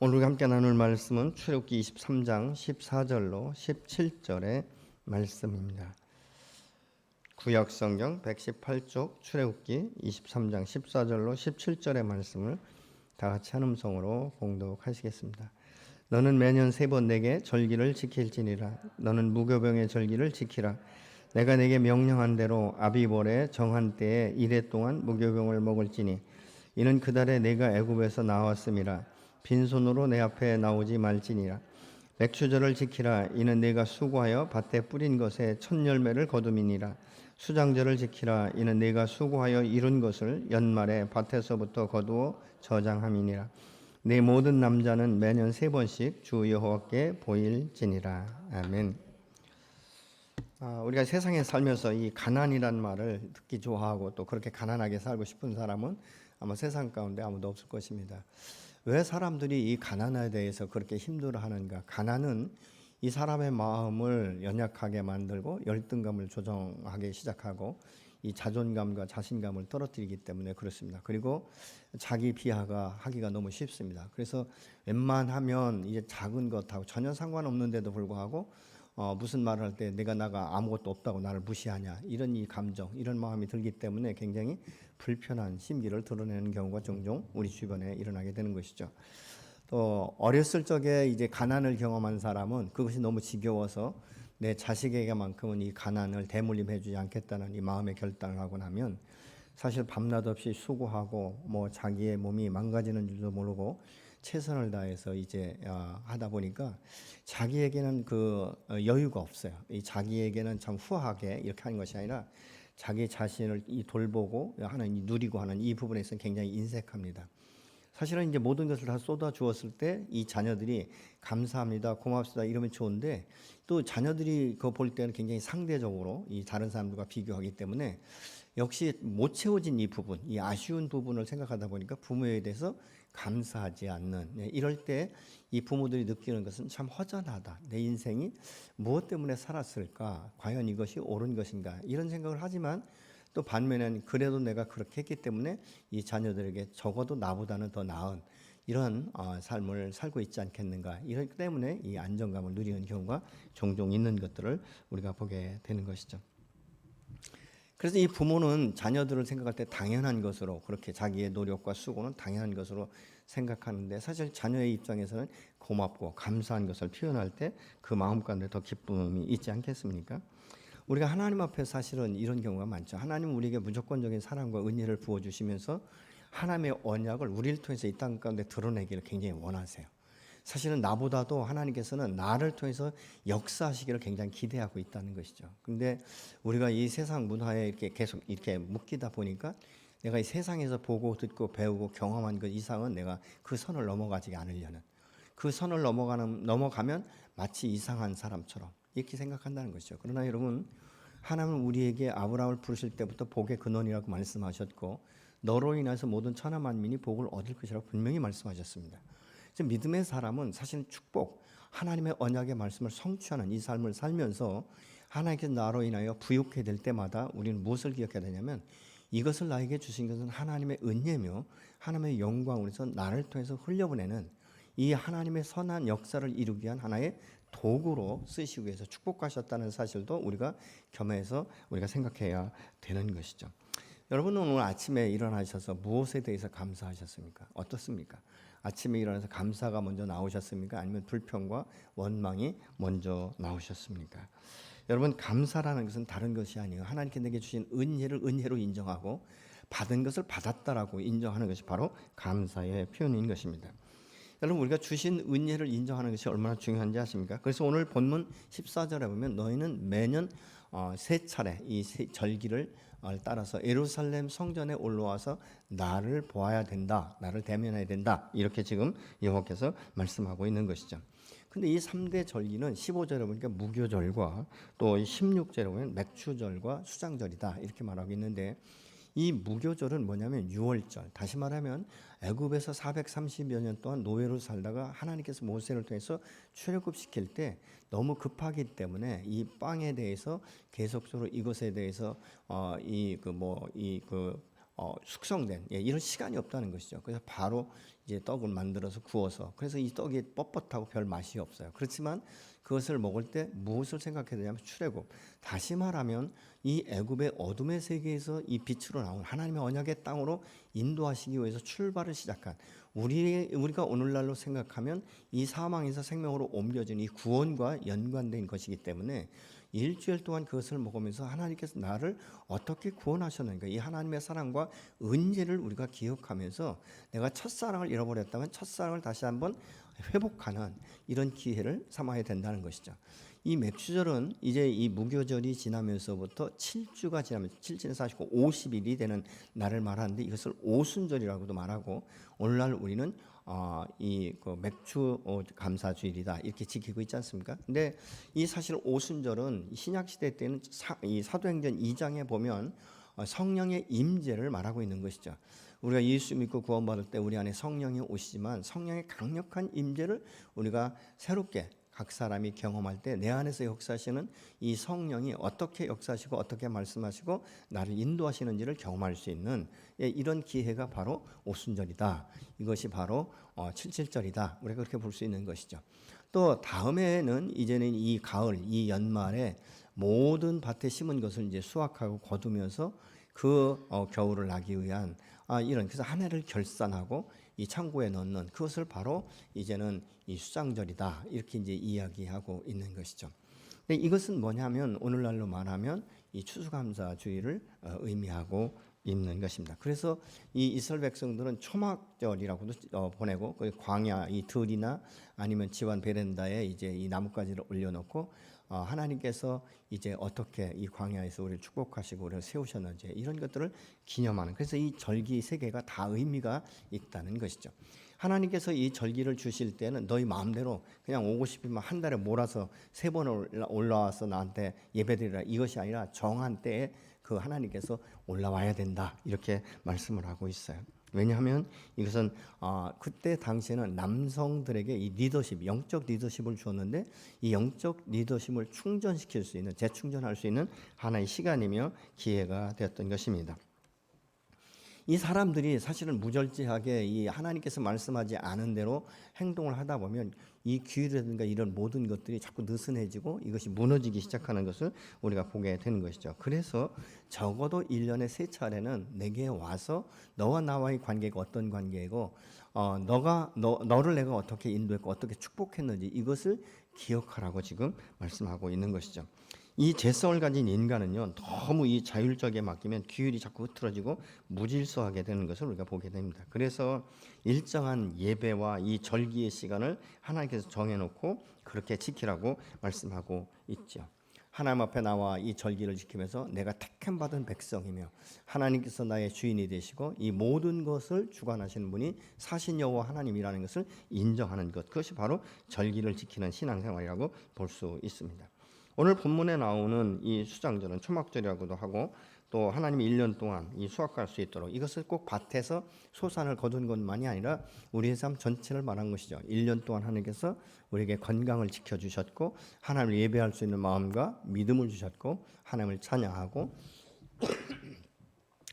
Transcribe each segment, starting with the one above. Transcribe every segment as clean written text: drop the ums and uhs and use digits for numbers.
오늘 함께 나눌 말씀은 출애굽기 23장 14절로 17절의 말씀입니다. 구약성경 118쪽 출애굽기 23장 14절로 17절의 말씀을 다 같이 한 음성으로 봉독하시겠습니다. 너는 매년 3번 내게 절기를 지킬지니라. 너는 무교병의 절기를 지키라. 내가 내게 명령한 대로 아비볼의 정한 때에 이래 동안 무교병을 먹을지니 이는 그 달에 내가 애굽에서 나왔음이라. 빈손으로 내 앞에 나오지 말지니라. 맥추절을 지키라. 이는 내가 수고하여 밭에 뿌린 것에 첫 열매를 거둠이니라. 수장절을 지키라. 이는 내가 수고하여 이룬 것을 연말에 밭에서부터 거두어 저장함이니라. 내 모든 남자는 매년 3번씩 주 여호와께 보일지니라. 아멘. 우리가 세상에 살면서 이 가난이란 말을 듣기 좋아하고 또 그렇게 가난하게 살고 싶은 사람은 아마 세상 가운데 아무도 없을 것입니다. 왜 사람들이 이 가난에 대해서 그렇게 힘들어하는가? 가난은 이 사람의 마음을 연약하게 만들고 열등감을 조정하기 시작하고 이 자존감과 자신감을 떨어뜨리기 때문에 그렇습니다. 그리고 자기 비하가 하기가 너무 쉽습니다. 그래서 웬만하면 이제 작은 것하고 전혀 상관없는데도 불구하고 무슨 말을 할 때 나가 아무것도 없다고 나를 무시하냐, 이런 이 감정, 이런 마음이 들기 때문에 굉장히 불편한 심기를 드러내는 경우가 종종 우리 주변에 일어나게 되는 것이죠. 또 어렸을 적에 이제 가난을 경험한 사람은 그것이 너무 지겨워서 내 자식에게만큼은 이 가난을 대물림해주지 않겠다는 이 마음의 결단을 하고 나면 사실 밤낮 없이 수고하고 자기의 몸이 망가지는 줄도 모르고 최선을 다해서 이제 하다 보니까 자기에게는 그 여유가 없어요. 이 자기에게는 참 후하게 이렇게 하는 것이 아니라 자기 자신을 이 돌보고 하는 이 누리고 하는 이 부분에서 굉장히 인색합니다. 사실은 이제 모든 것을 다 쏟아 주었을 때 이 자녀들이 감사합니다, 고맙습니다 이러면 좋은데 또 자녀들이 그거 볼 때는 굉장히 상대적으로 이 다른 사람들과 비교하기 때문에 역시 못 채워진 이 부분, 이 아쉬운 부분을 생각하다 보니까 부모에 대해서 감사하지 않는, 이럴 때 이 부모들이 느끼는 것은 참 허전하다. 내 인생이 무엇 때문에 살았을까? 과연 이것이 옳은 것인가? 이런 생각을 하지만 또 반면에는 그래도 내가 그렇게 했기 때문에 이 자녀들에게 적어도 나보다는 더 나은 이런 삶을 살고 있지 않겠는가. 이렇기 때문에 이 안정감을 누리는 경우가 종종 있는 것들을 우리가 보게 되는 것이죠. 그래서 이 부모는 자녀들을 생각할 때 당연한 것으로, 그렇게 자기의 노력과 수고는 당연한 것으로 생각하는데 사실 자녀의 입장에서는 고맙고 감사한 것을 표현할 때 그 마음 가운데 더 기쁨이 있지 않겠습니까? 우리가 하나님 앞에 사실은 이런 경우가 많죠. 하나님은 우리에게 무조건적인 사랑과 은혜를 부어주시면서 하나님의 언약을 우리를 통해서 이 땅 가운데 드러내기를 굉장히 원하세요. 사실은 나보다도 하나님께서는 나를 통해서 역사하시기를 굉장히 기대하고 있다는 것이죠. 근데 우리가 이 세상 문화에 이렇게 계속 이렇게 묶이다 보니까 내가 이 세상에서 보고 듣고 배우고 경험한 것 이상은 내가 그 선을 넘어가지 않으려는, 그 선을 넘어가면 마치 이상한 사람처럼 이렇게 생각한다는 것이죠. 그러나 여러분, 하나님은 우리에게 아브라함을 부르실 때부터 복의 근원이라고 말씀하셨고 너로 인해서 모든 천하 만민이 복을 얻을 것이라고 분명히 말씀하셨습니다. 믿음의 사람은 사실 축복, 하나님의 언약의 말씀을 성취하는 이 삶을 살면서 하나님께서 나로 인하여 부욕해 될 때마다 우리는 무엇을 기억해야 되냐면 이것을 나에게 주신 것은 하나님의 은혜며 하나님의 영광으로서 나를 통해서 흘려보내는 이 하나님의 선한 역사를 이루기 위한 하나의 도구로 쓰시기 위해서 축복하셨다는 사실도 우리가 겸해서 우리가 생각해야 되는 것이죠. 여러분은 오늘 아침에 일어나셔서 무엇에 대해서 감사하셨습니까? 어떻습니까? 아침에 일어나서 감사가 먼저 나오셨습니까? 아니면 불평과 원망이 먼저 나오셨습니까? 여러분, 감사라는 것은 다른 것이 아니에요. 하나님께 내게 주신 은혜를 은혜로 인정하고 받은 것을 받았다라고 인정하는 것이 바로 감사의 표현인 것입니다. 여러분, 우리가 주신 은혜를 인정하는 것이 얼마나 중요한지 아십니까? 그래서 오늘 본문 14절에 보면 너희는 매년 3차례 이 절기를 따라서 예루살렘 성전에 올라와서 나를 보아야 된다, 나를 대면해야 된다, 이렇게 지금 여호와께서 말씀하고 있는 것이죠. 근데 이 3대 절기는 15절에 보니까 무교절과 또 16절에 보면 맥추절과 수장절이다 이렇게 말하고 있는데, 이 무교절은 뭐냐면 6월절, 다시 말하면 애굽에서 430여 년 동안 노예로 살다가 하나님께서 모세를 통해서 출애굽시킬 때 너무 급하기 때문에 이 빵에 대해서 계속적으로 이것에 대해서 숙성된 이런 시간이 없다는 것이죠. 그래서 바로 이제 떡을 만들어서 구워서, 그래서 이 떡이 뻣뻣하고 별 맛이 없어요. 그렇지만 그것을 먹을 때 무엇을 생각해야 되냐면 출애굽. 다시 말하면 이 애굽의 어둠의 세계에서 이 빛으로 나온 하나님의 언약의 땅으로 인도하시기 위해서 출발을 시작한, 우리가 오늘날로 생각하면 이 사망에서 생명으로 옮겨진 이 구원과 연관된 것이기 때문에 일주일 동안 그것을 먹으면서 하나님께서 나를 어떻게 구원하셨는가, 이 하나님의 사랑과 은혜를 우리가 기억하면서 내가 첫사랑을 잃어버렸다면 첫사랑을 다시 한번 회복하는 이런 기회를 삼아야 된다는 것이죠. 이 맥주절은 이제 이 무교절이 지나면서부터 7주가 지나면서 7주는 49, 50일이 되는 날을 말하는데, 이것을 오순절이라고도 말하고, 오늘날 우리는 그 맥주 감사주일이다 이렇게 지키고 있지 않습니까? 근데 이 사실 오순절은 신약 시대 때는 이 사도행전 2장에 보면 성령의 임재를 말하고 있는 것이죠. 우리가 예수 믿고 구원받을 때 우리 안에 성령이 오시지만 성령의 강력한 임재를 우리가 새롭게 각 사람이 경험할 때 내 안에서 역사하시는 이 성령이 어떻게 역사하시고 어떻게 말씀하시고 나를 인도하시는지를 경험할 수 있는 이런 기회가 바로 오순절이다. 이것이 바로 칠칠절이다. 우리가 그렇게 볼 수 있는 것이죠. 또 다음에는 이제는 이 가을, 이 연말에 모든 밭에 심은 것을 이제 수확하고 거두면서 그 겨울을 나기 위한 이런, 그래서 한 해를 결산하고 이 창고에 넣는, 그것을 바로 이제는 이 수장절이다 이렇게 이제 이야기하고 있는 것이죠. 근데 이것은 뭐냐면 오늘날로 말하면 이 추수감사주의를 의미하고 있는 것입니다. 그래서 이 이스라엘 백성들은 초막절이라고도 보내고, 그 광야 이 들이나 아니면 집안 베란다에 이제 이 나뭇가지를 올려놓고 하나님께서 이제 어떻게 이 광야에서 우리를 축복하시고 우리를 세우셨는지 이런 것들을 기념하는, 그래서 이 절기 세 개가 다 의미가 있다는 것이죠. 하나님께서 이 절기를 주실 때는 너희 마음대로 그냥 오고 싶으면 한 달에 몰아서 3번 올라와서 나한테 예배드리라, 이것이 아니라 정한 때에 그 하나님께서 올라와야 된다 이렇게 말씀을 하고 있어요. 왜냐하면 이것은 그때 당시에는 남성들에게 이 리더십, 영적 리더십을 주었는데 이 영적 리더십을 충전시킬 수 있는, 재충전할 수 있는 하나의 시간이며 기회가 되었던 것입니다. 이 사람들이 사실은 무절제하게 이 하나님께서 말씀하지 않은 대로 행동을 하다 보면 이 규율이라든가 이런 모든 것들이 자꾸 느슨해지고 이것이 무너지기 시작하는 것을 우리가 보게 되는 것이죠. 그래서 적어도 1년에 3차례는 내게 와서 너와 나와의 관계가 어떤 관계이고 너를 내가 어떻게 인도했고 어떻게 축복했는지 이것을 기억하라고 지금 말씀하고 있는 것이죠. 이 죄성을 가진 인간은요, 너무 이 자율적에 맡기면 규율이 자꾸 흐트러지고 무질서하게 되는 것을 우리가 보게 됩니다. 그래서 일정한 예배와 이 절기의 시간을 하나님께서 정해놓고 그렇게 지키라고 말씀하고 있죠. 하나님 앞에 나와 이 절기를 지키면서 내가 택함 받은 백성이며 하나님께서 나의 주인이 되시고 이 모든 것을 주관하시는 분이 사신 여호와 하나님이라는 것을 인정하는 것, 그것이 바로 절기를 지키는 신앙생활이라고 볼 수 있습니다. 오늘 본문에 나오는 이 수장절은 초막절이라고도 하고, 또 하나님이 1년 동안 이 수확할 수 있도록, 이것을 꼭 밭에서 소산을 거둔 것만이 아니라 우리의 삶 전체를 말한 것이죠. 1년 동안 하나님께서 우리에게 건강을 지켜주셨고 하나님을 예배할 수 있는 마음과 믿음을 주셨고 하나님을 찬양하고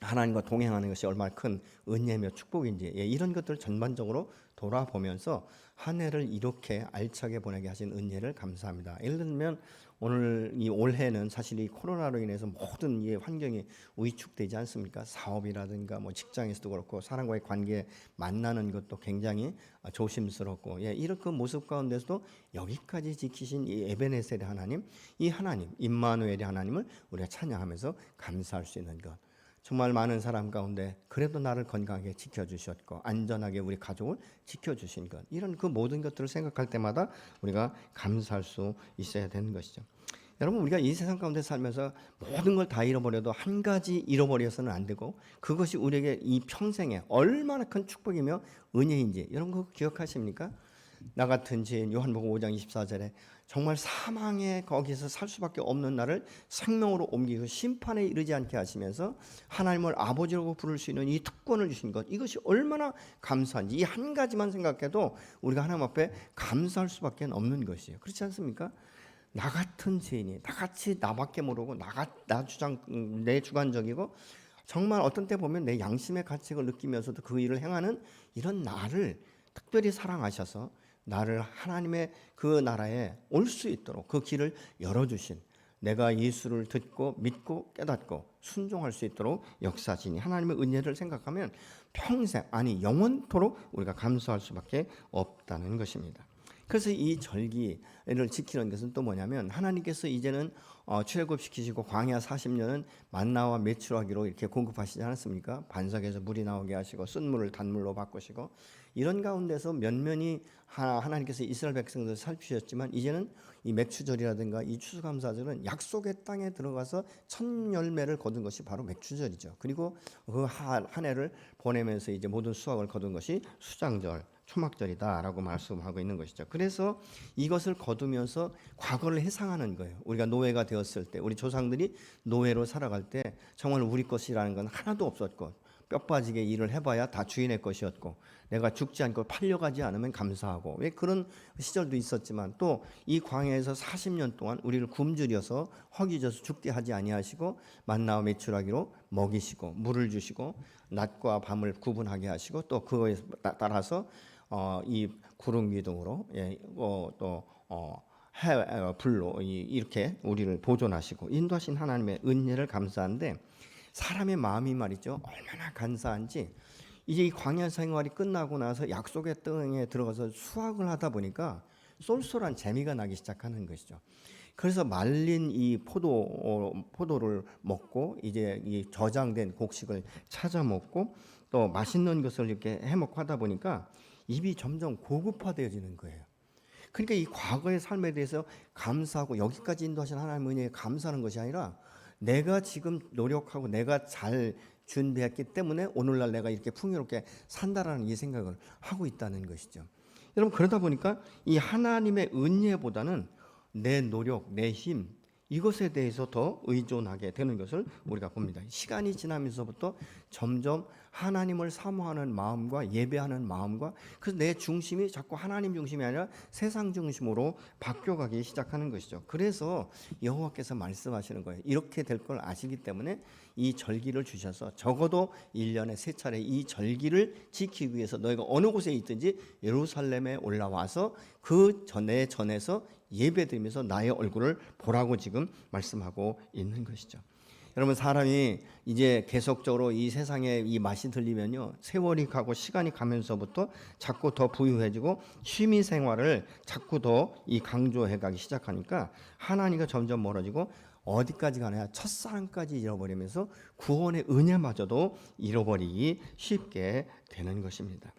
하나님과 동행하는 것이 얼마나 큰 은혜며 축복인지 이런 것들을 전반적으로 돌아보면서 한 해를 이렇게 알차게 보내게 하신 은혜를 감사합니다. 예를 들면 오늘 이 올해는 사실 이 코로나로 인해서 모든 이 환경이 위축되지 않습니까? 사업이라든가 뭐 직장에서도 그렇고 사람과의 관계 만나는 것도 굉장히 조심스럽고 이런 그 모습 가운데서도 여기까지 지키신 이 에베네셀의 하나님, 이 하나님 임마누엘의 하나님을 우리가 찬양하면서 감사할 수 있는 것. 정말 많은 사람 가운데 그래도 나를 건강하게 지켜주셨고 안전하게 우리 가족을 지켜주신 것, 이런 그 모든 것들을 생각할 때마다 우리가 감사할 수 있어야 되는 것이죠. 여러분, 우리가 이 세상 가운데 살면서 모든 걸 다 잃어버려도 한 가지 잃어버려서는 안 되고 그것이 우리에게 이 평생에 얼마나 큰 축복이며 은혜인지 여러분 그거 기억하십니까? 나 같은 죄인, 요한복음 5장 24절에 정말 사망에 거기서 살 수밖에 없는 나를 생명으로 옮기고 심판에 이르지 않게 하시면서 하나님을 아버지라고 부를 수 있는 이 특권을 주신 것, 이것이 얼마나 감사한지 이 한 가지만 생각해도 우리가 하나님 앞에 감사할 수밖에 없는 것이에요. 그렇지 않습니까? 나 같은 죄인이, 나같이 나밖에 모르고 내 주관적이고 정말 어떤 때 보면 내 양심의 가책을 느끼면서도 그 일을 행하는 이런 나를 특별히 사랑하셔서 나를 하나님의 그 나라에 올 수 있도록 그 길을 열어주신, 내가 예수를 듣고 믿고 깨닫고 순종할 수 있도록 역사하시니 하나님의 은혜를 생각하면 평생, 아니 영원토록 우리가 감사할 수밖에 없다는 것입니다. 그래서 이 절기를 지키는 것은 또 뭐냐면, 하나님께서 이제는 출애굽시키시고 광야 40년은 만나와 메추라기로 이렇게 공급하시지 않았습니까? 반석에서 물이 나오게 하시고 쓴물을 단물로 바꾸시고, 이런 가운데서 면면이 하나님께서 이스라엘 백성들을 살피셨지만, 이제는 이 맥추절이라든가 이 추수감사절은 약속의 땅에 들어가서 첫 열매를 거둔 것이 바로 맥추절이죠. 그리고 그 한 해를 보내면서 이제 모든 수확을 거둔 것이 수장절, 초막절이다라고 말씀하고 있는 것이죠. 그래서 이것을 거두면서 과거를 회상하는 거예요. 우리가 노예가 되었을 때, 우리 조상들이 노예로 살아갈 때 정말 우리 것이라는 건 하나도 없었고, 뼈 빠지게 일을 해봐야 다 주인의 것이었고, 내가 죽지 않고 팔려가지 않으면 감사하고, 왜 그런 시절도 있었지만, 또 이 광야에서 40년 동안 우리를 굶주려서 허기져서 죽게 하지 아니하시고 만나와 메추라기로 먹이시고 물을 주시고 낮과 밤을 구분하게 하시고, 또 그거에 따라서 이 구름 기둥으로 불로 이렇게 우리를 보존하시고 인도하신 하나님의 은혜를 감사한데, 사람의 마음이 말이죠, 얼마나 감사한지. 이제 이 광야 생활이 끝나고 나서 약속의 땅에 들어가서 수확을 하다 보니까 쏠쏠한 재미가 나기 시작하는 것이죠. 그래서 말린 이 포도를 먹고 이제 이 저장된 곡식을 찾아 먹고 또 맛있는 것을 이렇게 해먹고 하다 보니까 입이 점점 고급화되어지는 거예요. 그러니까 이 과거의 삶에 대해서 감사하고 여기까지 인도하신 하나님의 은혜에 감사하는 것이 아니라, 내가 지금 노력하고 내가 잘 준비했기 때문에 오늘날 내가 이렇게 풍요롭게 산다라는 이 생각을 하고 있다는 것이죠. 여러분, 그러다 보니까 이 하나님의 은혜보다는 내 노력, 내 힘, 이것에 대해서 더 의존하게 되는 것을 우리가 봅니다. 시간이 지나면서부터 점점 하나님을 사모하는 마음과 예배하는 마음과, 그래서 내 중심이 자꾸 하나님 중심이 아니라 세상 중심으로 바뀌어가기 시작하는 것이죠. 그래서 여호와께서 말씀하시는 거예요. 이렇게 될 걸 아시기 때문에 이 절기를 주셔서 적어도 1년에 3차례 이 절기를 지키기 위해서 너희가 어느 곳에 있든지 예루살렘에 올라와서 그 전에서 예배드리면서 나의 얼굴을 보라고 지금 말씀하고 있는 것이죠. 여러분, 사람이 이제 계속적으로 이 세상에 이 맛이 들리면요, 세월이 가고 시간이 가면서부터 자꾸 더 부유해지고 취미 생활을 자꾸 더 이 강조해 가기 시작하니까 하나님과 점점 멀어지고 어디까지 가냐, 첫사랑까지 잃어버리면서 구원의 은혜마저도 잃어버리기 쉽게 되는 것입니다.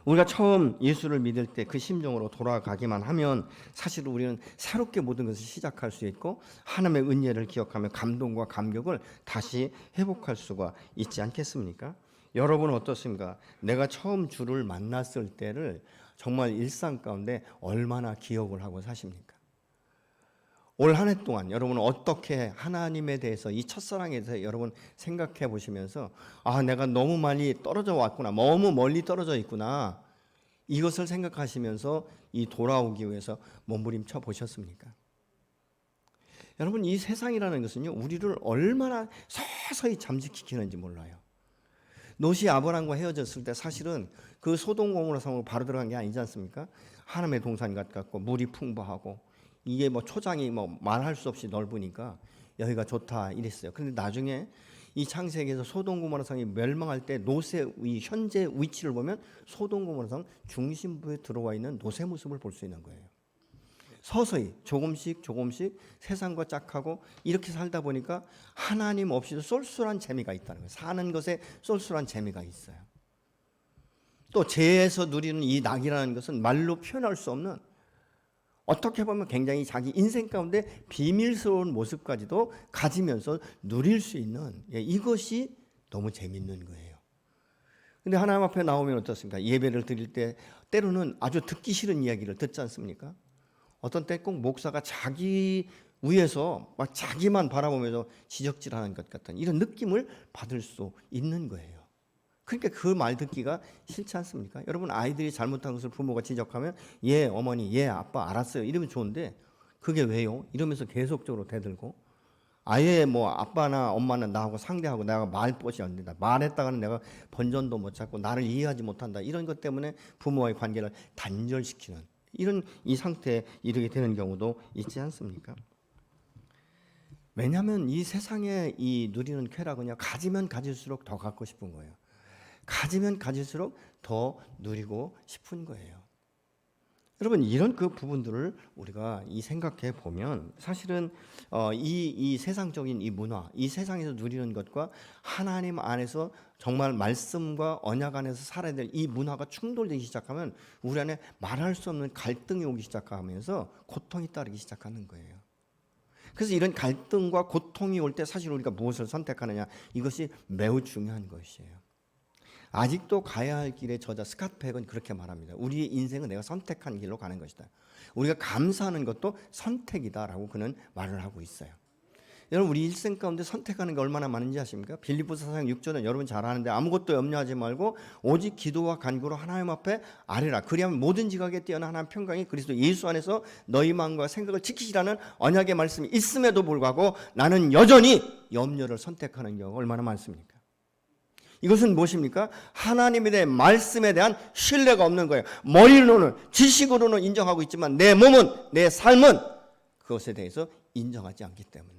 우리가 처음 예수를 믿을 때 그 심정으로 돌아가기만 하면 사실 우리는 새롭게 모든 것을 시작할 수 있고 하나님의 은혜를 기억하며 감동과 감격을 다시 회복할 수가 있지 않겠습니까? 여러분은 어떻습니까? 내가 처음 주를 만났을 때를 정말 일상 가운데 얼마나 기억을 하고 사십니까? 올 한 해 동안 여러분은 어떻게 하나님에 대해서, 이 첫사랑에 대해서 여러분 생각해 보시면서, 아, 내가 너무 많이 떨어져 왔구나, 너무 멀리 떨어져 있구나, 이것을 생각하시면서 이 돌아오기 위해서 몸부림쳐 보셨습니까? 여러분, 이 세상이라는 것은요, 우리를 얼마나 서서히 잠식시키는지 몰라요. 롯이 아브람과 헤어졌을 때 사실은 그 소돔 고모라 성으로 바로 들어간 게 아니지 않습니까? 하나님의 동산 같고 물이 풍부하고 이게 뭐 초장이 뭐 말할 수 없이 넓으니까 여기가 좋다 이랬어요. 그런데 나중에 이 창세기에서 소돔 고모라 성이 멸망할 때 롯의 현재 위치를 보면 소돔 고모라 성 중심부에 들어와 있는 롯의 모습을 볼 수 있는 거예요. 서서히 조금씩 세상과 짝하고 이렇게 살다 보니까 하나님 없이도 쏠쏠한 재미가 있다는 거예요. 사는 것에 쏠쏠한 재미가 있어요. 또 죄에서 누리는 이 낙이라는 것은 말로 표현할 수 없는, 어떻게 보면 굉장히 자기 인생 가운데 비밀스러운 모습까지도 가지면서 누릴 수 있는, 이것이 너무 재밌는 거예요. 근데 하나님 앞에 나오면 어떻습니까? 예배를 드릴 때 때로는 아주 듣기 싫은 이야기를 듣지 않습니까? 어떤 때 꼭 목사가 자기 위에서 막 자기만 바라보면서 지적질하는 것 같은 이런 느낌을 받을 수 있는 거예요. 그러니까 그 말 듣기가 싫지 않습니까? 여러분, 아이들이 잘못한 것을 부모가 지적하면 예 어머니, 예 아빠, 알았어요 이러면 좋은데, 그게 왜요? 이러면서 계속적으로 대들고, 아예 뭐 아빠나 엄마는 나하고 상대하고 내가 말벗이 안 된다. 말했다가는 내가 본전도 못 찾고 나를 이해하지 못한다. 이런 것 때문에 부모와의 관계를 단절시키는 이런 이 상태에 이르게 되는 경우도 있지 않습니까? 왜냐하면 이 세상에 이 누리는 쾌락은요, 가지면 가질수록 더 갖고 싶은 거예요. 가지면 가질수록 더 누리고 싶은 거예요. 여러분, 이런 그 부분들을 우리가 이 생각해 보면 사실은 이 세상적인 이 문화, 이 세상에서 누리는 것과 하나님 안에서 정말 말씀과 언약 안에서 살아야 될 이 문화가 충돌되기 시작하면 우리 안에 말할 수 없는 갈등이 오기 시작하면서 고통이 따르기 시작하는 거예요. 그래서 이런 갈등과 고통이 올 때 사실 우리가 무엇을 선택하느냐, 이것이 매우 중요한 것이에요. 아직도 가야 할 길의 저자 스캇팩은 그렇게 말합니다. 우리의 인생은 내가 선택한 길로 가는 것이다. 우리가 감사하는 것도 선택이다라고 그는 말을 하고 있어요. 여러분, 우리 일생 가운데 선택하는 게 얼마나 많은지 아십니까? 빌립보서 4장 6절은 여러분 잘 아는데, 아무것도 염려하지 말고 오직 기도와 간구로 하나님 앞에 아뢰라. 그리하면 모든 지각에 뛰어난 하나님 평강이 그리스도 예수 안에서 너희 마음과 생각을 지키시라는 언약의 말씀이 있음에도 불구하고 나는 여전히 염려를 선택하는 경우가 얼마나 많습니까? 이것은 무엇입니까? 하나님에 대한 말씀에 대한 신뢰가 없는 거예요. 머리로는, 지식으로는 인정하고 있지만 내 몸은, 내 삶은 그것에 대해서 인정하지 않기 때문에.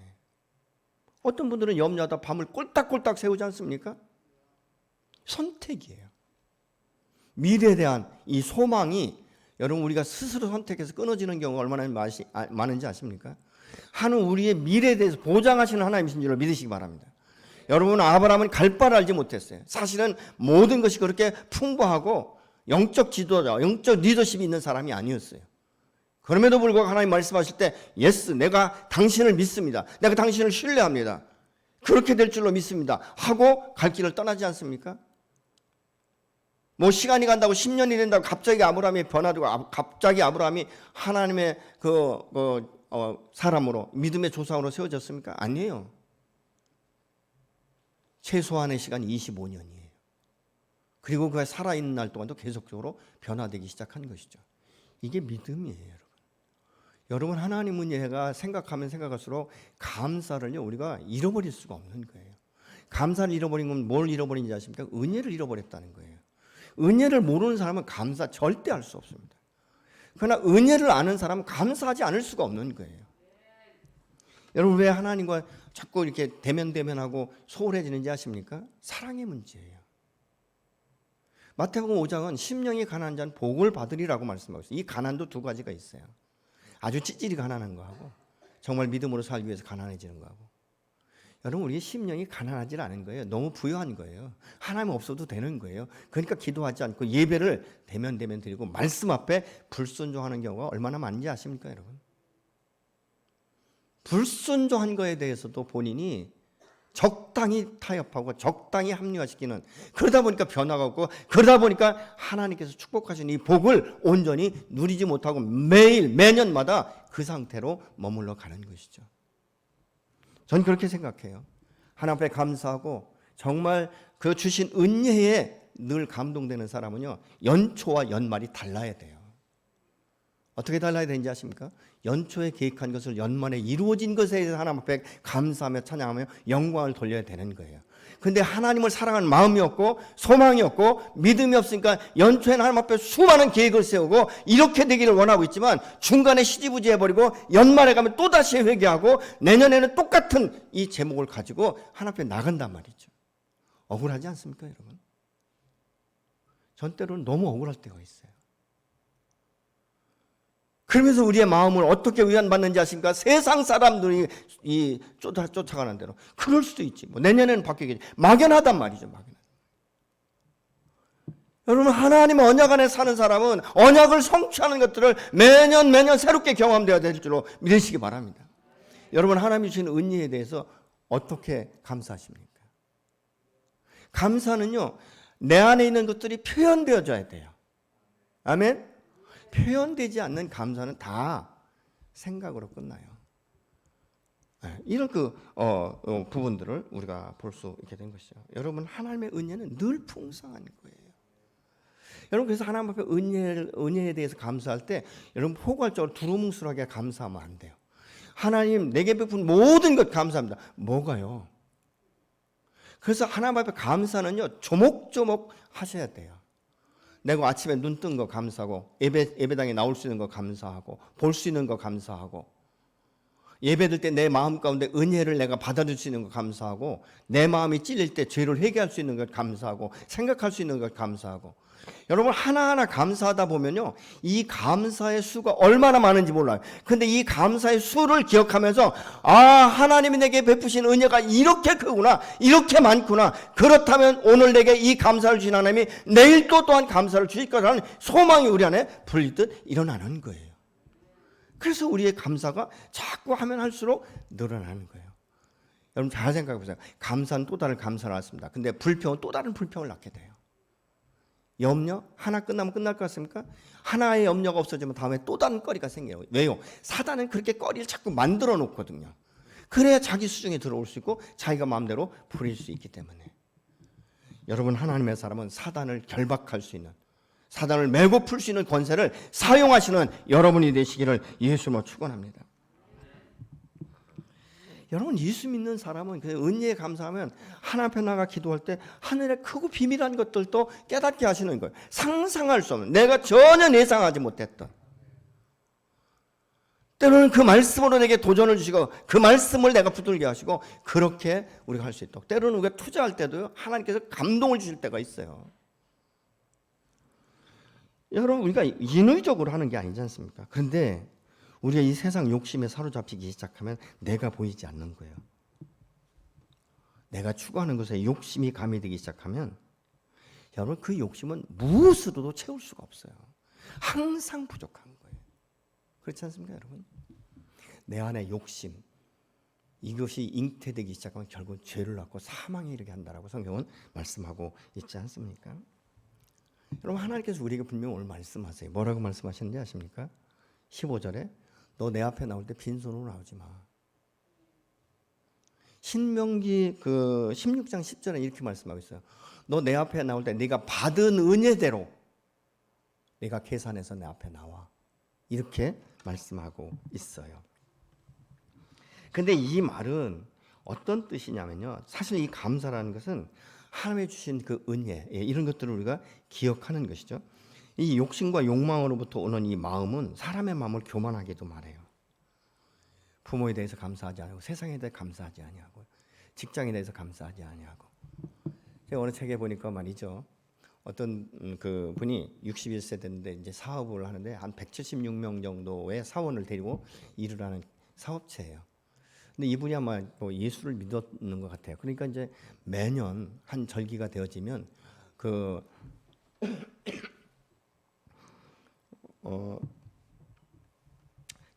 어떤 분들은 염려하다 밤을 꼴딱꼴딱 새우지 않습니까? 선택이에요. 미래에 대한 이 소망이 여러분 우리가 스스로 선택해서 끊어지는 경우가 얼마나 많은지 아십니까? 하나님 우리의 미래에 대해서 보장하시는 하나님이신 줄을 믿으시기 바랍니다. 여러분, 아브라함은 갈 바를 알지 못했어요. 사실은 모든 것이 그렇게 풍부하고 영적 지도자, 영적 리더십이 있는 사람이 아니었어요. 그럼에도 불구하고 하나님 말씀하실 때 예스, 내가 당신을 믿습니다. 내가 당신을 신뢰합니다. 그렇게 될 줄로 믿습니다. 하고 갈 길을 떠나지 않습니까? 뭐 시간이 간다고 10년이 된다고 갑자기 아브라함이 변화되고 갑자기 아브라함이 하나님의 사람으로 믿음의 조상으로 세워졌습니까? 아니에요. 최소한의 시간이 25년이에요. 그리고 그가 살아있는 날 동안도 계속적으로 변화되기 시작한 것이죠. 이게 믿음이에요, 여러분. 여러분, 하나님 은혜가 생각하면 생각할수록 감사를요, 우리가 잃어버릴 수가 없는 거예요. 감사를 잃어버린 건 뭘 잃어버린지 아십니까? 은혜를 잃어버렸다는 거예요. 은혜를 모르는 사람은 감사 절대 할 수 없습니다. 그러나 은혜를 아는 사람은 감사하지 않을 수가 없는 거예요. 여러분, 왜 하나님과 자꾸 이렇게 대면하고 소홀해지는지 아십니까? 사랑의 문제예요. 마태복음 5장은 심령이 가난한 자는 복을 받으리라고 말씀하고 있어요. 이 가난도 두 가지가 있어요. 아주 찌질이 가난한 거하고 정말 믿음으로 살기 위해서 가난해지는 거하고. 여러분, 우리의 심령이 가난하지 않은 거예요. 너무 부유한 거예요. 하나님 없어도 되는 거예요. 그러니까 기도하지 않고 예배를 대면 드리고 말씀 앞에 불순종하는 경우가 얼마나 많은지 아십니까, 여러분? 불순종한 거에 대해서도 본인이 적당히 타협하고 적당히 합리화시키는, 그러다 보니까 변화가 없고 그러다 보니까 하나님께서 축복하신 이 복을 온전히 누리지 못하고 매년마다 그 상태로 머물러 가는 것이죠. 전 그렇게 생각해요. 하나님 앞에 감사하고 정말 그 주신 은혜에 늘 감동되는 사람은요, 연초와 연말이 달라야 돼요. 어떻게 달라야 되는지 아십니까? 연초에 계획한 것을 연말에 이루어진 것에 대해서 하나님 앞에 감사하며 찬양하며 영광을 돌려야 되는 거예요. 그런데 하나님을 사랑하는 마음이 없고 소망이 없고 믿음이 없으니까 연초에는 하나님 앞에 수많은 계획을 세우고 이렇게 되기를 원하고 있지만 중간에 시지부지 해버리고 연말에 가면 또다시 회개하고 내년에는 똑같은 이 제목을 가지고 하나님 앞에 나간단 말이죠. 억울하지 않습니까, 여러분? 전 때로는 너무 억울할 때가 있어요. 그러면서 우리의 마음을 어떻게 위안받는지 아십니까? 세상 사람들이 쫓아가는 대로. 그럴 수도 있지. 뭐 내년에는 바뀌겠지. 막연하단 말이죠, 막연한. 여러분, 하나님 언약 안에 사는 사람은 언약을 성취하는 것들을 매년 새롭게 경험되어야 될 줄로 믿으시기 바랍니다. 여러분, 하나님이 주신 은혜에 대해서 어떻게 감사하십니까? 감사는요, 내 안에 있는 것들이 표현되어져야 돼요. 아멘? 표현되지 않는 감사는 다 생각으로 끝나요. 이런 부분들을 우리가 볼 수 있게 된 것이죠. 여러분, 하나님의 은혜는 늘 풍성한 거예요. 여러분, 그래서 하나님 앞에 은혜에 대해서 감사할 때 여러분 포괄적으로 두루뭉술하게 감사하면 안 돼요. 하나님 내게 베푼 모든 것 감사합니다. 뭐가요? 그래서 하나님 앞에 감사는요, 조목조목 하셔야 돼요. 내가 아침에 눈 뜬 거 감사하고, 예배당에 나올 수 있는 거 감사하고, 볼 수 있는 거 감사하고, 예배들 때 내 마음 가운데 은혜를 내가 받아줄 수 있는 거 감사하고, 내 마음이 찔릴 때 죄를 회개할 수 있는 것 감사하고, 생각할 수 있는 것 감사하고. 여러분 하나하나 감사하다 보면요, 이 감사의 수가 얼마나 많은지 몰라요. 근데 이 감사의 수를 기억하면서 하나님이 내게 베푸신 은혜가 이렇게 크구나, 이렇게 많구나, 그렇다면 오늘 내게 이 감사를 주신 하나님이 내일 또 또한 감사를 주실 거라는 소망이 우리 안에 불리듯 일어나는 거예요. 그래서 우리의 감사가 자꾸 하면 할수록 늘어나는 거예요. 여러분 잘 생각해 보세요. 감사는 또 다른 감사를 낳습니다. 근데 불평은 또 다른 불평을 낳게 돼요. 염려? 하나 끝나면 끝날 것 같습니까? 하나의 염려가 없어지면 다음에 또 다른 거리가 생겨요. 왜요? 사단은 그렇게 거리를 자꾸 만들어 놓거든요. 그래야 자기 수중에 들어올 수 있고 자기가 마음대로 부릴 수 있기 때문에. 여러분 하나님의 사람은 사단을 결박할 수 있는, 사단을 메고 풀 수 있는 권세를 사용하시는 여러분이 되시기를 예수님으로 축원합니다. 여러분 예수 믿는 사람은 그 은혜에 감사하면 하나님 앞에 나가 기도할 때 하늘의 크고 비밀한 것들도 깨닫게 하시는 거예요. 상상할 수 없는, 내가 전혀 예상하지 못했던, 때로는 그 말씀으로 내게 도전을 주시고 그 말씀을 내가 붙들게 하시고, 그렇게 우리가 할 수 있도록. 때로는 우리가 투자할 때도 하나님께서 감동을 주실 때가 있어요. 여러분 우리가 인위적으로 하는 게 아니지 않습니까? 그런데 우리가 이 세상 욕심에 사로잡히기 시작하면 내가 보이지 않는 거예요. 내가 추구하는 것에 욕심이 가미되기 시작하면 여러분 그 욕심은 무엇으로도 채울 수가 없어요. 항상 부족한 거예요. 그렇지 않습니까 여러분? 내 안에 욕심, 이것이 잉태되기 시작하면 결국 죄를 낳고 사망에 이르게 한다라고 성경은 말씀하고 있지 않습니까? 여러분 하나님께서 우리에게 분명히 오늘 말씀하세요. 뭐라고 말씀하셨는지 아십니까? 15절에 너 내 앞에 나올 때 빈손으로 나오지 마. 신명기 그 16장 10절에 이렇게 말씀하고 있어요. 너 내 앞에 나올 때 네가 받은 은혜대로 네가 계산해서 내 앞에 나와. 이렇게 말씀하고 있어요. 근데 이 말은 어떤 뜻이냐면요, 사실 이 감사라는 것은 하나님이 주신 그 은혜, 이런 것들을 우리가 기억하는 것이죠. 이 욕심과 욕망으로부터 오는 이 마음은 사람의 마음을 교만하게도 말해요. 부모에 대해서 감사하지 않고, 세상에 대해 감사하지 아니하고, 직장에 대해서 감사하지 아니하고. 제가 어느 책에 보니까 말이죠, 어떤 그 분이 61세 됐는데 이제 사업을 하는데 한 176명 정도의 사원을 데리고 일을 하는 사업체예요. 근데 이분이 아마 뭐 예수를 믿었는 것 같아요. 그러니까 이제 매년 한 절기가 되어지면 그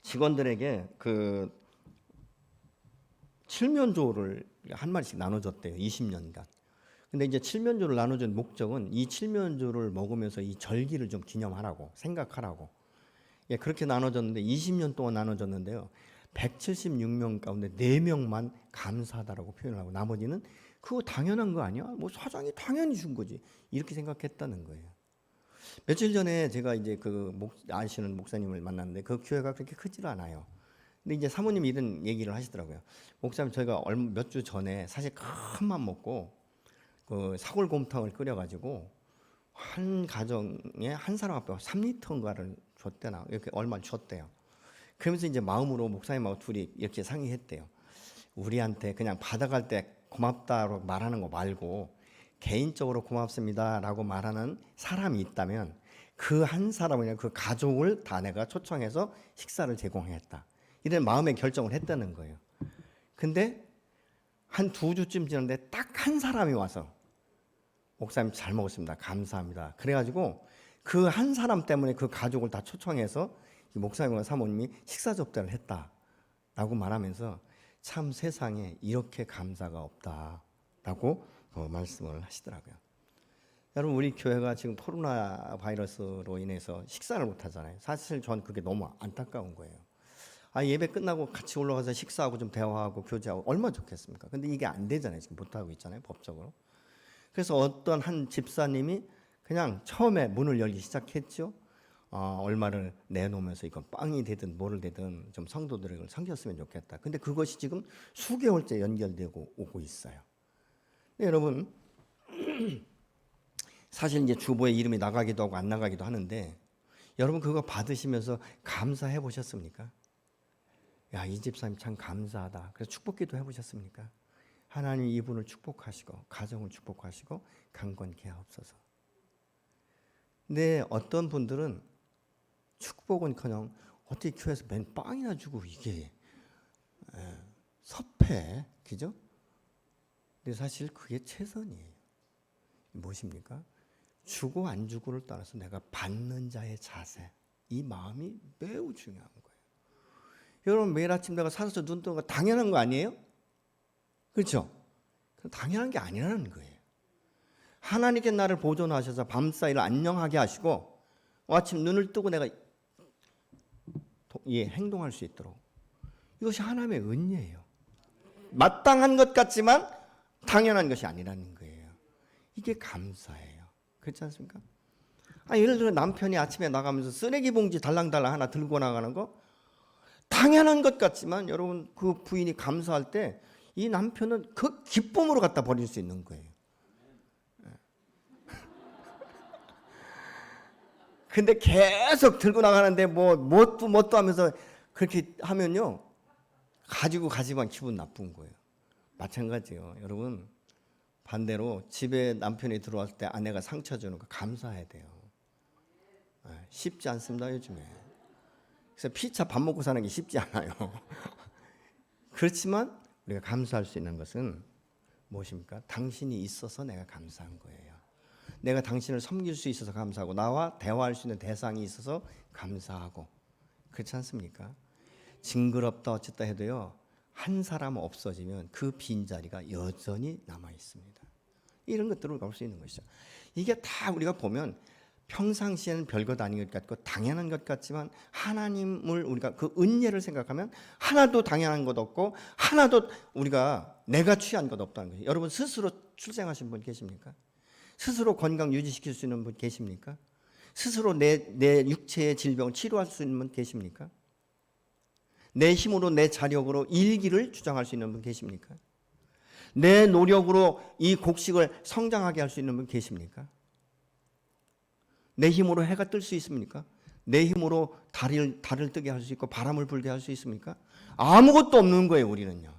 직원들에게 그 칠면조를 한 마리씩 나눠줬대요. 20년간. 근데 이제 칠면조를 나눠준 목적은 이 칠면조를 먹으면서 이 절기를 좀 기념하라고, 생각하라고. 예, 그렇게 나눠줬는데 20년 동안 나눠줬는데요. 176명 가운데 4명만 감사하다라고 표현하고, 나머지는 그거 당연한 거 아니야? 뭐 사장이 당연히 준 거지. 이렇게 생각했다는 거예요. 며칠 전에 제가 이제 그 아시는 목사님을 만났는데 그 교회가 그렇게 크질 않아요. 근데 이제 사모님이 이런 얘기를 하시더라고요. 목사님, 저희가 몇 주 전에 사실 큰 맘 먹고 그 사골곰탕을 끓여가지고 한 가정에 한 사람 앞에 3리터인가를 줬대나, 이렇게 얼마 줬대요. 그러면서 이제 마음으로 목사님하고 둘이 이렇게 상의했대요. 우리한테 그냥 받아갈 때 고맙다고 말하는 거 말고 개인적으로 고맙습니다라고 말하는 사람이 있다면 그 한 사람이나 그 가족을 다 내가 초청해서 식사를 제공했다, 이런 마음의 결정을 했다는 거예요. 근데 한 2주쯤 지났는데 딱 한 사람이 와서 목사님 잘 먹었습니다, 감사합니다. 그래가지고 그 한 사람 때문에 그 가족을 다 초청해서 목사님과 사모님이 식사 접대를 했다라고 말하면서 참 세상에 이렇게 감사가 없다라고 말씀을 하시더라고요. 여러분 우리 교회가 지금 코로나 바이러스로 인해서 식사를 못 하잖아요. 사실 전 그게 너무 안타까운 거예요. 예배 끝나고 같이 올라가서 식사하고 좀 대화하고 교제하고 얼마나 좋겠습니까? 근데 이게 안 되잖아요. 지금 못 하고 있잖아요, 법적으로. 그래서 어떤 한 집사님이 그냥 처음에 문을 열기 시작했죠. 얼마를 내놓으면서 이건 빵이 되든 뭐를 되든 좀 성도들을 섬겼으면 좋겠다. 근데 그것이 지금 수개월째 연결되고 오고 있어요. 근데 여러분 사실 이제 주보에 이름이 나가기도 하고 안 나가기도 하는데 여러분 그거 받으시면서 감사해 보셨습니까? 야, 이 집사님 참 감사하다. 그래서 축복기도 해보셨습니까? 하나님 이분을 축복하시고 가정을 축복하시고 강건케 하옵소서. 근데 어떤 분들은 축복은커녕 어떻게 교회에서 맨 빵이나 주고 이게 섭해, 그죠? 근데 사실 그게 최선이에요. 무엇입니까? 주고 안 주고를 떠나서 내가 받는 자의 자세, 이 마음이 매우 중요한 거예요. 여러분 매일 아침 내가 사서 눈 뜨는 거 당연한 거 아니에요? 그렇죠? 당연한 게 아니라는 거예요. 하나님께 나를 보존하셔서 밤사이를 안녕하게 하시고 아침 눈을 뜨고 내가 행동할 수 있도록, 이것이 하나님의 은혜예요. 마땅한 것 같지만 당연한 것이 아니라는 거예요. 이게 감사예요. 그렇지 않습니까? 예를 들어 남편이 아침에 나가면서 쓰레기 봉지 달랑달랑 하나 들고 나가는 거 당연한 것 같지만 여러분 그 부인이 감사할 때 이 남편은 그 기쁨으로 갖다 버릴 수 있는 거예요. 근데 계속 들고 나가는데 뭣도 하면서 그렇게 하면요 가지고 가지만 기분 나쁜 거예요. 마찬가지예요. 여러분 반대로 집에 남편이 들어왔을 때 아내가 상처 주는 거 감사해야 돼요. 쉽지 않습니다 요즘에. 그래서 피차 밥 먹고 사는 게 쉽지 않아요. 그렇지만 우리가 감사할 수 있는 것은 무엇입니까? 당신이 있어서 내가 감사한 거예요. 내가 당신을 섬길 수 있어서 감사하고 나와 대화할 수 있는 대상이 있어서 감사하고, 그렇지 않습니까? 징그럽다 어쨌다 해도요 한 사람 없어지면 그 빈자리가 여전히 남아 있습니다. 이런 것들을 볼 수 있는 것이죠. 이게 다 우리가 보면 평상시에는 별것 아닌 것 같고 당연한 것 같지만 하나님을 우리가 그 은혜를 생각하면 하나도 당연한 것 없고 하나도 우리가 내가 취한 것 없다는 거예요. 여러분 스스로 출생하신 분 계십니까? 스스로 건강 유지시킬 수 있는 분 계십니까? 스스로 내 육체의 질병을 치료할 수 있는 분 계십니까? 내 힘으로 내 자력으로 일기를 주장할 수 있는 분 계십니까? 내 노력으로 이 곡식을 성장하게 할 수 있는 분 계십니까? 내 힘으로 해가 뜰 수 있습니까? 내 힘으로 달을 뜨게 할 수 있고 바람을 불게 할 수 있습니까? 아무것도 없는 거예요 우리는요.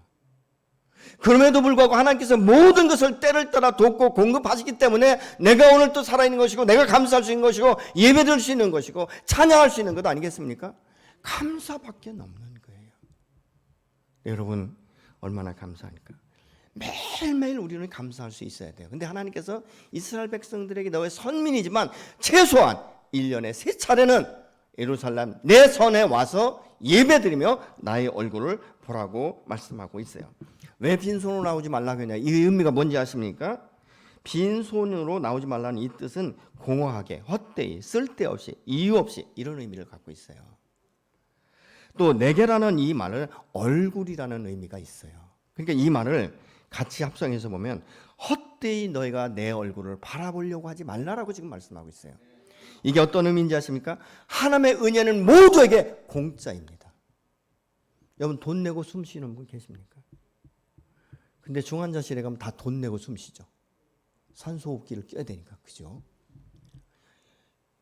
그럼에도 불구하고 하나님께서 모든 것을 때를 따라 돕고 공급하시기 때문에 내가 오늘 또 살아있는 것이고 내가 감사할 수 있는 것이고 예배드릴 수 있는 것이고 찬양할 수 있는 것 아니겠습니까? 감사밖에 없는 거예요. 여러분 얼마나 감사할까? 매일매일 우리는 감사할 수 있어야 돼요. 근데 하나님께서 이스라엘 백성들에게 너의 선민이지만 최소한 1년에 3차례는 예루살렘 내 선에 와서 예배드리며 나의 얼굴을 보라고 말씀하고 있어요. 왜 빈손으로 나오지 말라고 했냐? 이 의미가 뭔지 아십니까? 빈손으로 나오지 말라는 이 뜻은 공허하게, 헛되이, 쓸데없이, 이유 없이 이런 의미를 갖고 있어요. 또 내게라는 이 말은 얼굴이라는 의미가 있어요. 그러니까 이 말을 같이 합성해서 보면 헛되이 너희가 내 얼굴을 바라보려고 하지 말라라고 지금 말씀하고 있어요. 이게 어떤 의미인지 아십니까? 하나님의 은혜는 모두에게 공짜입니다. 여러분 돈 내고 숨 쉬는 분 계십니까? 근데 중환자실에 가면 다 돈 내고 숨 쉬죠. 산소호흡기를 껴야 되니까, 그죠?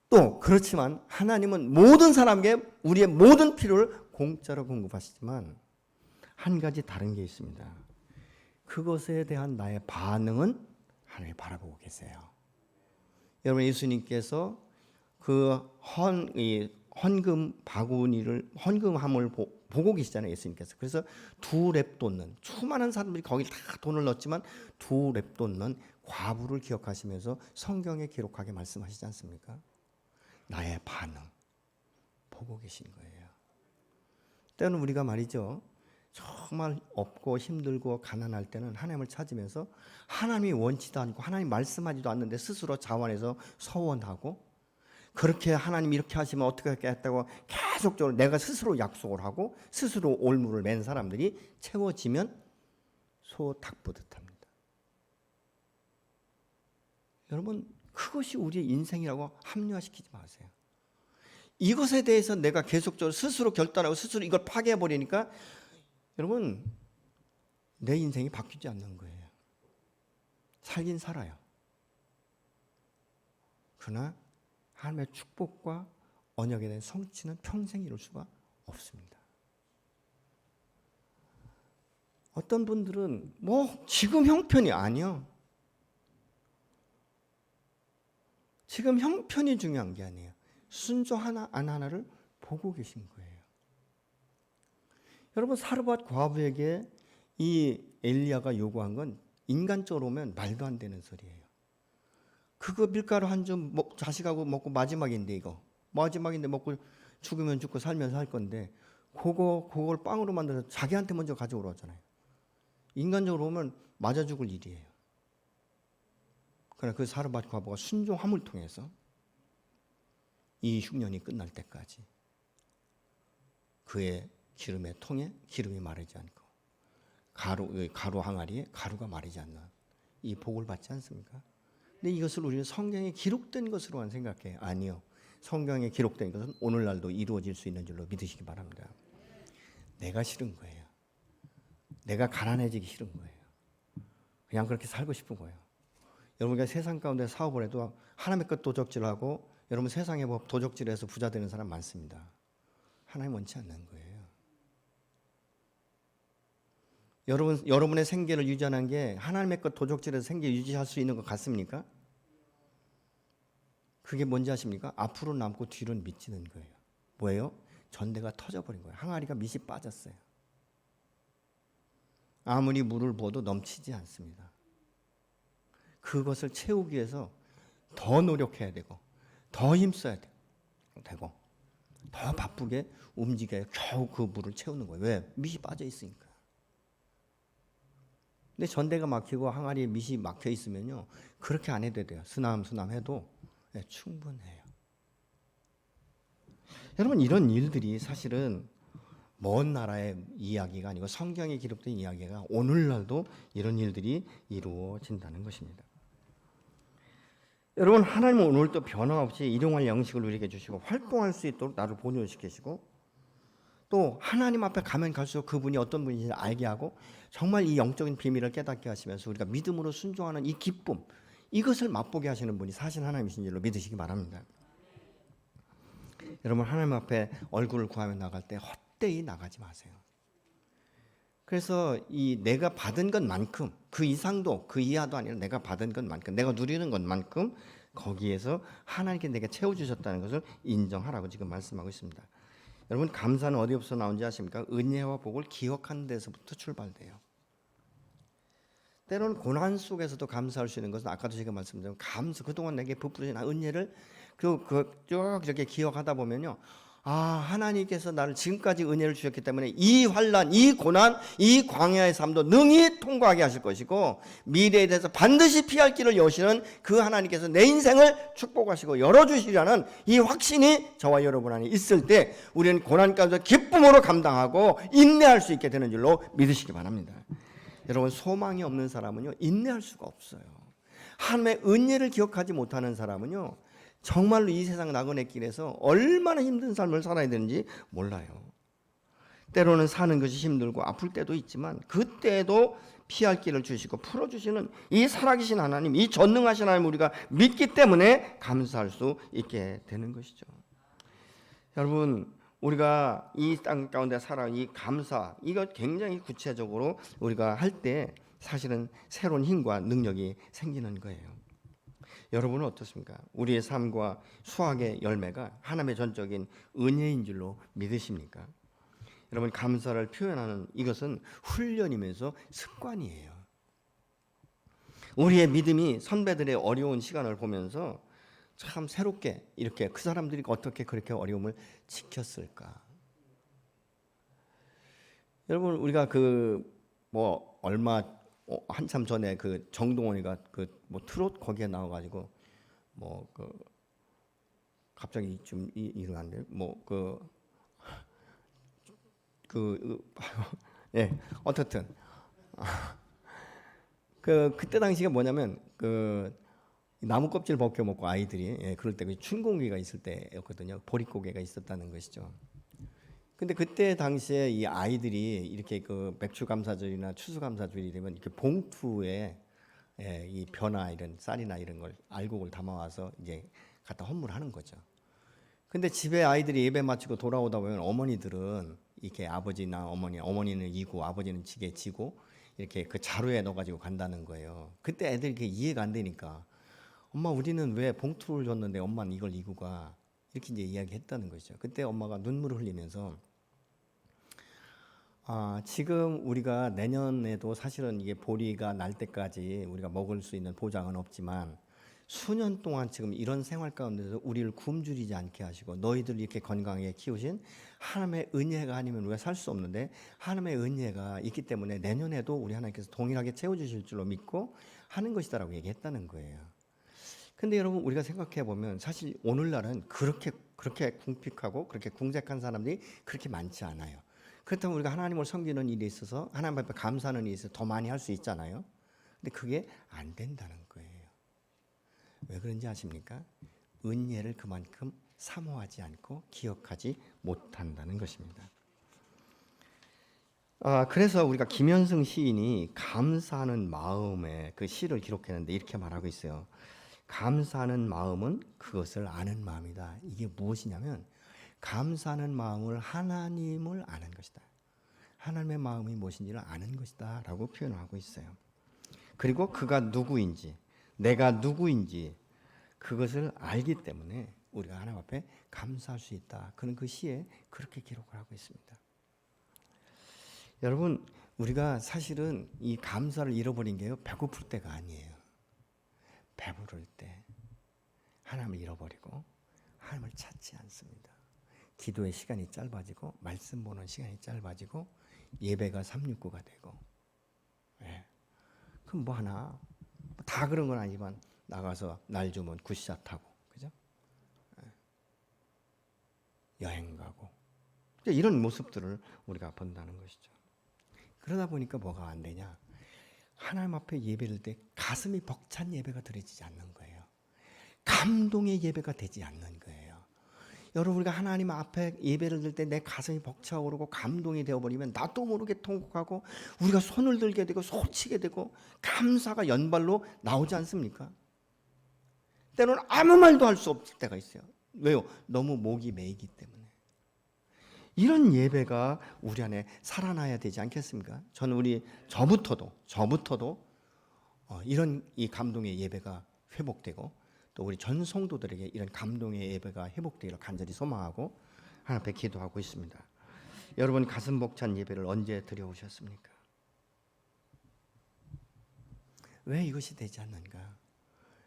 또 그렇지만 하나님은 모든 사람에게 우리의 모든 필요를 공짜로 공급하시지만 한 가지 다른 게 있습니다. 그것에 대한 나의 반응은 하나님 바라보고 계세요. 여러분 예수님께서 그 헌금 바구니를 헌금함을 보고 계시잖아요. 예수님께서. 그래서 2렙돈는 수많은 사람들이 거기 다 돈을 넣었지만 2렙돈는 과부를 기억하시면서 성경에 기록하게 말씀하시지 않습니까? 나의 반응 보고 계신 거예요. 때로는 우리가 말이죠. 정말 없고 힘들고 가난할 때는 하나님을 찾으면서 하나님이 원치도 않고 하나님 말씀하지도 않는데 스스로 자원해서 서원하고 그렇게 하나님 이렇게 하시면 어떻게 하겠다고 계속적으로 내가 스스로 약속을 하고 스스로 올무를 맨 사람들이 채워지면 소 닭보듯합니다. 여러분 그것이 우리의 인생이라고 합리화시키지 마세요. 이것에 대해서 내가 계속적으로 스스로 결단하고 스스로 이걸 파괴해 버리니까 여러분 내 인생이 바뀌지 않는 거예요. 살긴 살아요. 그러나 하나님의 축복과 언약에 대한 성취는 평생 이룰 수가 없습니다. 어떤 분들은 뭐 지금 형편이 아니요. 지금 형편이 중요한 게 아니에요. 순종 하나 안 하나를 보고 계신 거예요. 여러분 사르밧 과부에게 이 엘리야가 요구한 건 인간적으로 보면 말도 안 되는 소리예요. 그거 밀가루 한 줌 자식하고 먹고 마지막인데 이거 마지막인데 먹고 죽으면 죽고 살면 살 건데 그걸 빵으로 만들어서 자기한테 먼저 가져오라 하잖아요. 인간적으로 보면 맞아 죽을 일이에요. 그러나 그 사르밧 과부가 순종함을 통해서 이 흉년이 끝날 때까지 그의 기름의 통에 기름이 마르지 않고 가루 항아리에 가루가 마르지 않는 이 복을 받지 않습니까? 근데 이것을 우리는 성경에 기록된 것으로만 생각해요. 아니요. 성경에 기록된 것은 오늘날도 이루어질 수 있는 줄로 믿으시기 바랍니다. 내가 싫은 거예요. 내가 가난해지기 싫은 거예요. 그냥 그렇게 살고 싶은 거예요. 여러분가 세상 가운데 사업을 해도 하나님의 것 도적질하고 여러분 세상의 법 도적질해서 부자 되는 사람 많습니다. 하나님 원치 않는 거예요. 여러분의 생계를 유지하는 게 하나님의 것 도적질해서 생계 유지할 수 있는 것 같습니까? 그게 뭔지 아십니까? 앞으로 남고 뒤로는 미치는 거예요. 뭐예요? 전대가 터져버린 거예요. 항아리가 밑이 빠졌어요. 아무리 물을 부어도 넘치지 않습니다. 그것을 채우기 위해서 더 노력해야 되고 더 힘써야 되고 더 바쁘게 움직여야 겨우 그 물을 채우는 거예요. 왜? 밑이 빠져 있으니까. 근데 전대가 막히고 항아리에 밑이 막혀 있으면요 그렇게 안 해도 돼요. 스남 해도 충분해요. 여러분 이런 일들이 사실은 먼 나라의 이야기가 아니고 성경에 기록된 이야기가 오늘날도 이런 일들이 이루어진다는 것입니다. 여러분 하나님은 오늘도 변화없이 일용할 양식을 우리에게 주시고 활동할 수 있도록 나를 본연시키시고 또 하나님 앞에 가면 갈수록 그분이 어떤 분인지 알게 하고 정말 이 영적인 비밀을 깨닫게 하시면서 우리가 믿음으로 순종하는 이 기쁨 이것을 맛보게 하시는 분이 사실 하나님이신 줄로 믿으시기 바랍니다. 여러분 하나님 앞에 얼굴을 구하며 나갈 때 헛되이 나가지 마세요. 그래서 이 내가 받은 것만큼 그 이상도 그 이하도 아니라 내가 받은 것만큼 내가 누리는 것만큼 거기에서 하나님께 내게 채워주셨다는 것을 인정하라고 지금 말씀하고 있습니다. 여러분 감사는 어디서부터 나온지 아십니까? 은혜와 복을 기억하는 데서부터 출발돼요. 때로는 고난 속에서도 감사할 수 있는 것은 아까도 제가 말씀드린 감사 그동안 내게 베풀으신 은혜를 쭉 이렇게 기억하다 보면요. 아 하나님께서 나를 지금까지 은혜를 주셨기 때문에 이 환난, 이 고난, 이 광야의 삶도 능히 통과하게 하실 것이고 미래에 대해서 반드시 피할 길을 여시는 그 하나님께서 내 인생을 축복하시고 열어주시려는 이 확신이 저와 여러분 안에 있을 때 우리는 고난 가운데 기쁨으로 감당하고 인내할 수 있게 되는 줄로 믿으시기 바랍니다. 여러분 소망이 없는 사람은요 인내할 수가 없어요. 하나님의 은혜를 기억하지 못하는 사람은요 정말로 이 세상 나그네 길에서 얼마나 힘든 삶을 살아야 되는지 몰라요. 때로는 사는 것이 힘들고 아플 때도 있지만 그때도 피할 길을 주시고 풀어주시는 이 살아계신 하나님, 이 전능하신 하나님 우리가 믿기 때문에 감사할 수 있게 되는 것이죠. 여러분 우리가 이 땅 가운데 살아 이 감사 이거 굉장히 구체적으로 우리가 할 때 사실은 새로운 힘과 능력이 생기는 거예요. 여러분은 어떻습니까? 우리의 삶과 수확의 열매가 하나님의 전적인 은혜인 줄로 믿으십니까? 여러분 감사를 표현하는 이것은 훈련이면서 습관이에요. 우리의 믿음이 선배들의 어려운 시간을 보면서 참 새롭게 이렇게 그 사람들이 어떻게 그렇게 어려움을 지켰을까? 여러분 우리가 한참 전에 그 정동원이가 트롯 거기에 나와가지고 갑자기 좀 일어났는데 예 어떻든 그때 당시가 뭐냐면 나무 껍질 벗겨 먹고 아이들이 그럴 때 춘공기가 있을 때였거든요. 보릿고개가 있었다는 것이죠. 근데 그때 당시에 이 아이들이 이렇게 그 맥추감사절이나 추수감사절이 되면 이렇게 봉투에 이 벼나 이런 쌀이나 이런 걸 알곡을 담아와서 이제 갖다 헌물하는 거죠. 근데 집에 아이들이 예배 마치고 돌아오다 보면 어머니들은 이렇게 아버지나 어머니는 이고 아버지는 지게 지고 이렇게 그 자루에 넣어가지고 간다는 거예요. 그때 애들이 이게 이해가 안 되니까 엄마 우리는 왜 봉투를 줬는데 엄마는 이걸 이고 가 이렇게 이제 이야기했다는 거죠. 그때 엄마가 눈물을 흘리면서 지금 우리가 내년에도 사실은 이게 보리가 날 때까지 우리가 먹을 수 있는 보장은 없지만 수년 동안 지금 이런 생활 가운데서 우리를 굶주리지 않게 하시고 너희들 이렇게 건강하게 키우신 하나님의 은혜가 아니면 우리가 살 수 없는데 하나님의 은혜가 있기 때문에 내년에도 우리 하나님께서 동일하게 채워주실 줄로 믿고 하는 것이다라고 얘기했다는 거예요. 근데 여러분 우리가 생각해 보면 사실 오늘날은 그렇게 궁핍하고 그렇게 궁색한 사람들이 그렇게 많지 않아요. 그렇다면 우리가 하나님을 섬기는 일에 있어서 하나님 앞에 감사하는 일에 있어서 더 많이 할 수 있잖아요. 근데 그게 안 된다는 거예요. 왜 그런지 아십니까? 은혜를 그만큼 사모하지 않고 기억하지 못한다는 것입니다. 그래서 우리가 김현승 시인이 감사하는 마음의 그 시를 기록했는데 이렇게 말하고 있어요. 감사하는 마음은 그것을 아는 마음이다. 이게 무엇이냐면 감사하는 마음을 하나님을 아는 것이다. 하나님의 마음이 무엇인지를 아는 것이다 라고 표현하고 있어요. 그리고 그가 누구인지 내가 누구인지 그것을 알기 때문에 우리가 하나님 앞에 감사할 수 있다. 그는 그 시에 그렇게 기록을 하고 있습니다. 여러분 우리가 사실은 이 감사를 잃어버린 게요. 배고플 때가 아니에요. 배부를 때 하나님을 잃어버리고 하나님을 찾지 않습니다. 기도의 시간이 짧아지고 말씀 보는 시간이 짧아지고 예배가 369가 되고 그럼 뭐 하나 다 그런 건 아니지만 나가서 날 주면 굿샷하고 그죠? 여행 가고 이런 모습들을 우리가 본다는 것이죠. 그러다 보니까 뭐가 안 되냐? 하나님 앞에 예배를 때 가슴이 벅찬 예배가 드려지지 않는 거예요. 감동의 예배가 되지 않는 거예요. 여러분 우리가 하나님 앞에 예배를 드릴 때 내 가슴이 벅차오르고 감동이 되어버리면 나도 모르게 통곡하고 우리가 손을 들게 되고 소치게 되고 감사가 연발로 나오지 않습니까? 때로는 아무 말도 할 수 없을 때가 있어요. 왜요? 너무 목이 메이기 때문에. 이런 예배가 우리 안에 살아나야 되지 않겠습니까? 저는 저부터도 이런 이 감동의 예배가 회복되고 또 우리 전 성도들에게 이런 감동의 예배가 회복되기를 간절히 소망하고 하나님 앞에 기도하고 있습니다. 여러분 가슴 벅찬 예배를 언제 드려오셨습니까? 왜 이것이 되지 않는가?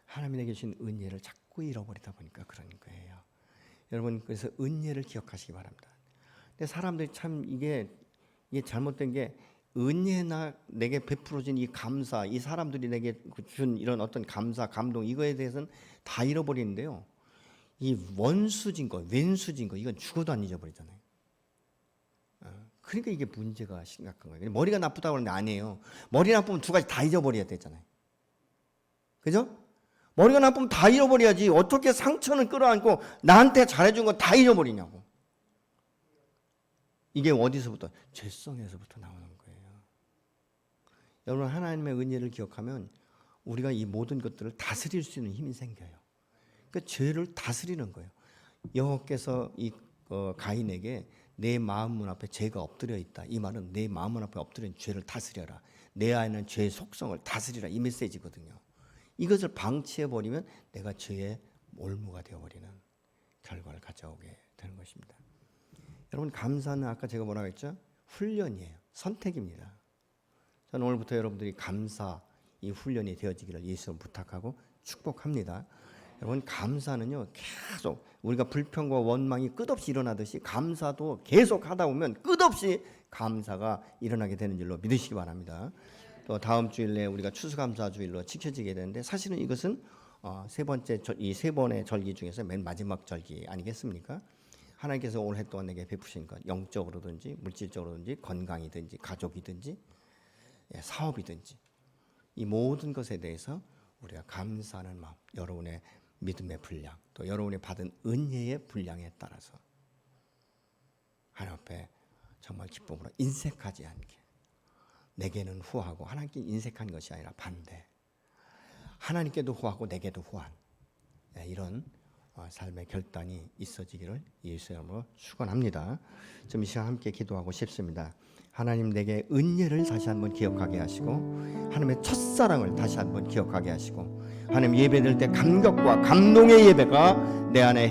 하나님에게 주신 은혜를 자꾸 잃어버리다 보니까 그런 거예요. 여러분 그래서 은혜를 기억하시기 바랍니다. 근데 사람들이 참 이게 잘못된 게 은혜나 내게 베풀어진 이 감사, 이 사람들이 내게 준 이런 어떤 감사, 감동 이거에 대해서는 다 잃어버리는데요. 이 원수진 거, 왼수진 거 이건 죽어도 안 잊어버리잖아요. 그러니까 이게 문제가 심각한 거예요. 머리가 나쁘다고 하는데 아니에요. 머리 나쁘면 두 가지 다 잊어버려야 되잖아요. 그죠? 머리가 나쁘면 다 잃어버려야지 어떻게 상처는 끌어안고 나한테 잘해준 거 다 잃어버리냐고. 이게 어디서부터? 죄성에서부터 나오는 거예요. 여러분 하나님의 은혜를 기억하면 우리가 이 모든 것들을 다스릴 수 있는 힘이 생겨요. 그러니까 죄를 다스리는 거예요. 여호와께서 이 가인에게 내 마음 앞에 죄가 엎드려 있다. 이 말은 내 마음 앞에 엎드려 있는 죄를 다스려라. 내 안에는 죄의 속성을 다스리라. 이 메시지거든요. 이것을 방치해버리면 내가 죄의 올무가 되어버리는 결과를 가져오게 되는 것입니다. 여러분 감사는 아까 제가 뭐라고 했죠? 훈련이에요. 선택입니다. 저는 오늘부터 여러분들이 감사 이 훈련이 되어지기를 예수로 부탁하고 축복합니다. 여러분 감사는요 계속 우리가 불평과 원망이 끝없이 일어나듯이 감사도 계속 하다 보면 끝없이 감사가 일어나게 되는 줄로 믿으시기 바랍니다. 또 다음 주일에 우리가 추수감사주일로 지켜지게 되는데 사실은 이것은 이 세 번의 절기 중에서 맨 마지막 절기 아니겠습니까? 하나님께서 올 해 동안 내게 베푸신 것 영적으로든지 물질적으로든지 건강이든지 가족이든지 사업이든지 이 모든 것에 대해서 우리가 감사하는 마음, 여러분의 믿음의 분량, 또 여러분이 받은 은혜의 분량에 따라서 하나님 앞에 정말 기쁨으로 인색하지 않게, 내게는 후하고 하나님께 인색한 것이 아니라 반대, 하나님께도 후하고 내게도 후한 이런 삶의 결단이 있어지기를 예수의 이름으로 축원합니다. 좀 이 시간 함께 기도하고 싶습니다. 하나님, 내게 은혜를 다시 한번 기억하게 하시고 하나님의 첫사랑을 다시 한번 기억하게 하시고 하나님, 예배드릴 때 감격과 감동의 예배가 내 안에